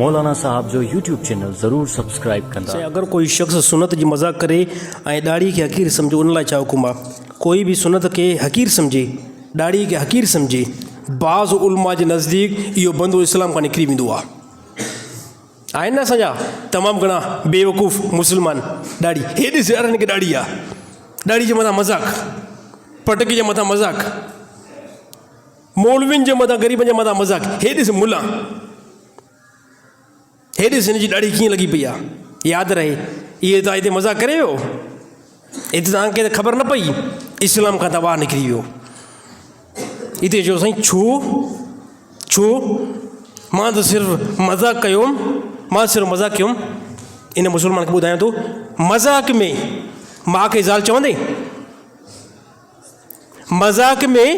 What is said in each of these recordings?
मौलाना साहब जो YouTube channel ज़रूर सब्सक्राइब कंदा। अगर कोई शख्स सुन्नत जी मज़ाक करे ऐं दाढ़ी खे हक़ीर सम्झो उन लाइ छा हुकुम आहे? कोई भी सुन्नत के हक़ीर समझे, दाढ़ी के हक़ीर समझे, बाज़ उलमा जे नज़दीक इहो बंदो इस्लाम खां निकिरी वेंदो आहे। आहिनि न असांजा तमामु घणा बेवकूफ़ मुस्लमान दाढ़ी हे ॾिस यार हिनखे दाढ़ी आहे, दाढ़ी जे मथां मज़ाक, पटकी जे मथां मज़ाक, मौलवियुनि जे मथां ग़रीबनि जे मथां मज़ाक, हे ॾिस मुला, हे ॾिस हिन जी दाढ़ी कीअं लॻी पई आहे। यादि रहे इहे तव्हां हिते मज़ाक करे वियो, हिते तव्हांखे त ख़बर न पई इस्लाम खां त ॿाहिरि निकिरी वियो। हिते चयो साईं छो मां त सिर्फ़ु मज़ाक कयोमि, मां सिर्फ़ु मज़ाक कयुमि। इन मुस्लमान खे ॿुधायां थो मज़ाक में मां खे ज़ाल चवंदे, मज़ाक में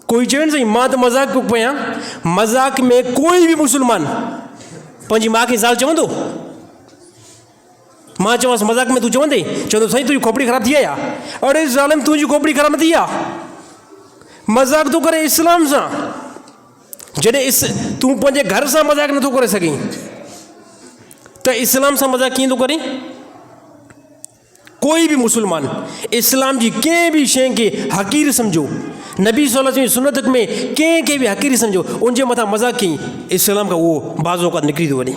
कोई चवे न साईं मां त मज़ाक पियो कयां, मज़ाक में कोई बि मुस्लमान पंहिंजी माउ खे ज़ाल चवंदो? मां चवांसि मज़ाक में तूं चवंदे, चवंदो साईं तुंहिंजी खोपड़ी ख़राबु थी आहे या? अड़े ज़ालिम तुंहिंजी खोपड़ी ख़राबु न थी आहे, मज़ाक थो करे इस्लाम सां। जॾहिं तूं पंहिंजे घर सां मज़ाक नथो करे सघीं त इस्लाम सां मज़ाक कीअं थो करे? कोई भी मुसलमान इस्लाम जी कंहिं भी शइ खे हक़ीर सम्झो, नबी सल्लल्लाहु अलैहि वसल्लम सुन्नत में कंहिं खे बि हक़ीर सम्झो, उनजे मथां मज़ाक कई इस्लाम खां उहो बाज़ औक़ात निकिरी थो वञे।